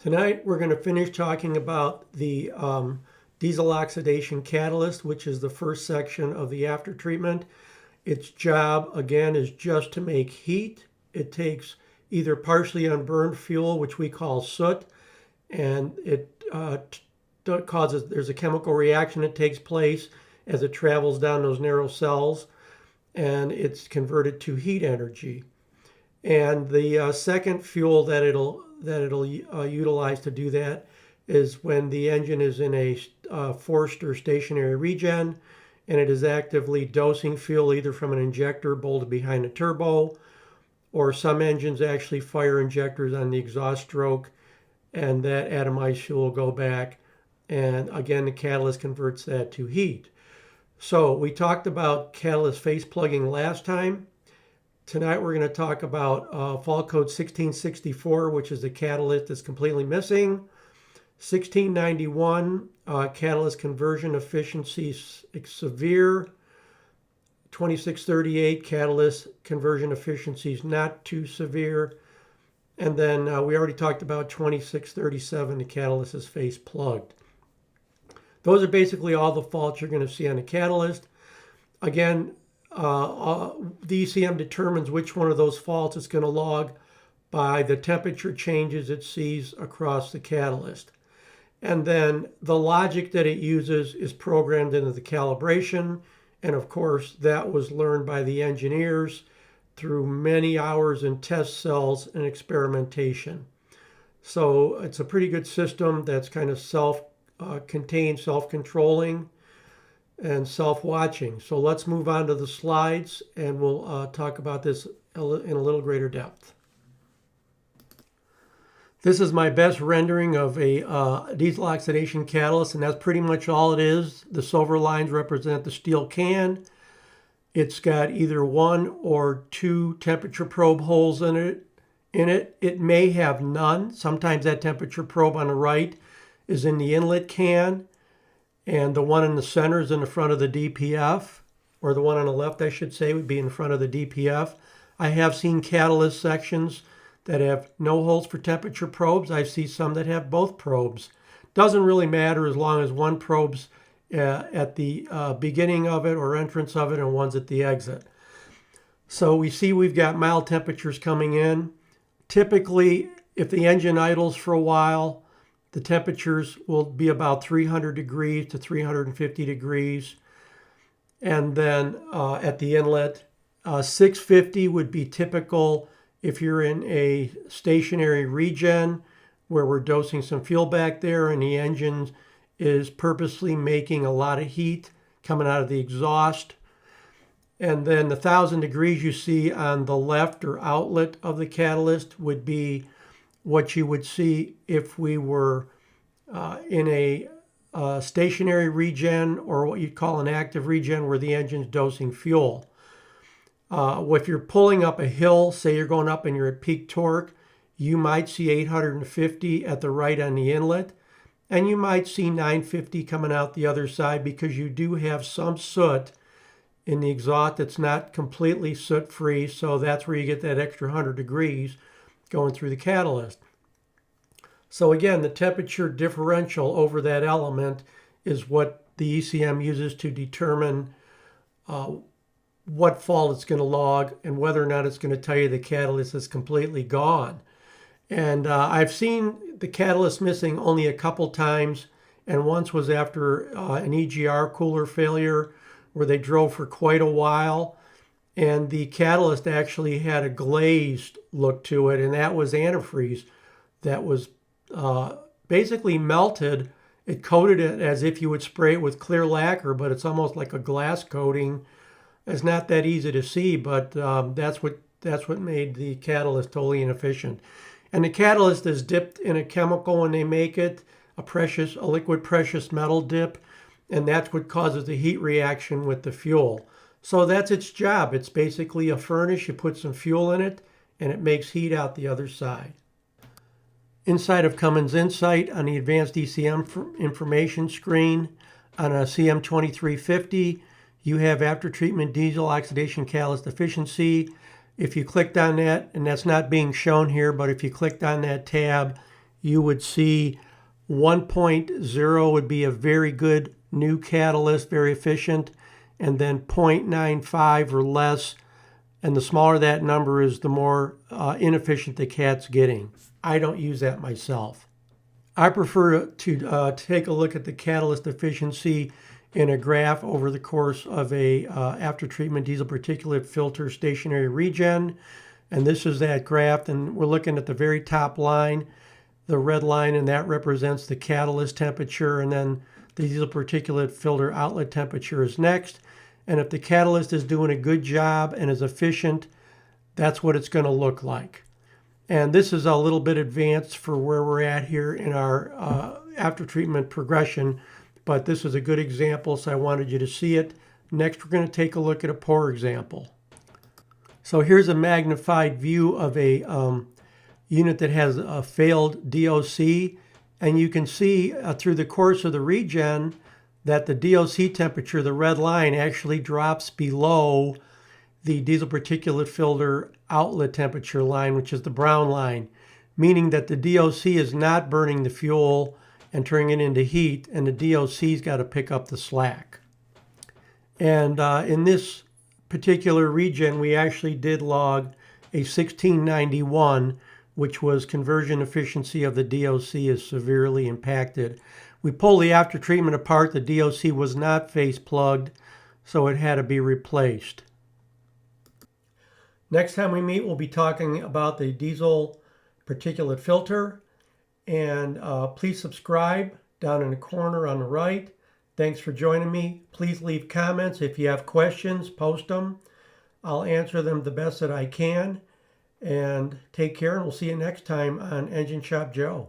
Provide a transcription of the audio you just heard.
Tonight we're going to finish talking about the diesel oxidation catalyst, which is the first section of the after treatment. Its job, again, is just to make heat. It takes either partially unburned fuel, which we call soot, and it there's a chemical reaction that takes place as it travels down those narrow cells, and it's converted to heat energy. And the second fuel that it'll utilize to do that is when the engine is in a forced or stationary regen, and it is actively dosing fuel either from an injector bolted behind a turbo, or some engines actually fire injectors on the exhaust stroke, and that atomized fuel will go back, and again the catalyst converts that to heat. So we talked about catalyst face plugging last time. Tonight we're going to talk about fault code 1664, which is the catalyst that's completely missing. 1691, catalyst conversion efficiency severe. 2638, catalyst conversion efficiency is not too severe. And then we already talked about 2637, the catalyst is face plugged. Those are basically all the faults you're going to see on the catalyst. Again, the ECM determines which one of those faults it's going to log by the temperature changes it sees across the catalyst. And then the logic that it uses is programmed into the calibration. And of course, that was learned by the engineers through many hours in test cells and experimentation. So it's a pretty good system that's kind of self-contained, self-controlling, and self-watching. So let's move on to the slides, and we'll talk about this in a little greater depth. This is my best rendering of a diesel oxidation catalyst, and that's pretty much all it is. The silver lines represent the steel can. It's got either one or two temperature probe holes in it. It may have none. Sometimes that temperature probe on the right is in the inlet can, and the one in the center is in the front of the DPF, or the one on the left, I should say, would be in front of the DPF. I have seen catalyst sections that have no holes for temperature probes. I see some that have both probes. Doesn't really matter as long as one probe's at the beginning of it or entrance of it, and one's at the exit. So we see we've got mild temperatures coming in. Typically, if the engine idles for a while, the temperatures will be about 300 degrees to 350 degrees. And then at the inlet, 650 would be typical if you're in a stationary regen where we're dosing some fuel back there and the engine is purposely making a lot of heat coming out of the exhaust. And then the 1000 degrees you see on the left or outlet of the catalyst would be what you would see if we were in a stationary regen, or what you'd call an active regen, where the engine's dosing fuel. If you're pulling up a hill, say you're going up and you're at peak torque, you might see 850 at the right on the inlet, and you might see 950 coming out the other side, because you do have some soot in the exhaust that's not completely soot-free, so that's where you get that extra 100 degrees going through the catalyst. So again, the temperature differential over that element is what the ECM uses to determine what fault it's going to log and whether or not it's going to tell you the catalyst is completely gone. And I've seen the catalyst missing only a couple times, and once was after an EGR cooler failure where they drove for quite a while, and the catalyst actually had a glazed look to it, and that was antifreeze that was basically melted. It coated it as if you would spray it with clear lacquer, but it's almost like a glass coating. It's not that easy to see, but that's what made the catalyst totally inefficient. And the catalyst is dipped in a chemical when they make it, a liquid precious metal dip, and that's what causes the heat reaction with the fuel. So that's its job. It's basically a furnace. You put some fuel in it, and it makes heat out the other side. Inside of Cummins Insight, on the Advanced ECM information screen, on a CM2350, you have after treatment diesel oxidation catalyst efficiency. If you clicked on that, and that's not being shown here, but if you clicked on that tab, you would see 1.0 would be a very good new catalyst, very efficient, and then 0.95 or less. And the smaller that number is, the more inefficient the cat's getting. I don't use that myself. I prefer to take a look at the catalyst efficiency in a graph over the course of a after-treatment diesel particulate filter stationary regen. And this is that graph, and we're looking at the very top line, the red line, and that represents the catalyst temperature, and then the diesel particulate filter outlet temperature is next. And if the catalyst is doing a good job and is efficient, that's what it's going to look like. And this is a little bit advanced for where we're at here in our after-treatment progression, but this is a good example, so I wanted you to see it. Next, we're going to take a look at a poor example. So here's a magnified view of a unit that has a failed D.O.C, and you can see through the course of the regen that the D.O.C temperature, the red line, actually drops below the diesel particulate filter outlet temperature line, which is the brown line, meaning that the D.O.C is not burning the fuel and turning it into heat, and the D.O.C's got to pick up the slack. And in this particular regen, we actually did log a 1691, which was conversion efficiency of the D.O.C is severely impacted. We pulled the after treatment apart. The D.O.C was not face plugged, so it had to be replaced. Next time we meet, we'll be talking about the diesel particulate filter. And please subscribe down in the corner on the right. Thanks for joining me. Please leave comments. If you have questions, post them. I'll answer them the best that I can. And take care, and we'll see you next time on Engine Shop Joe.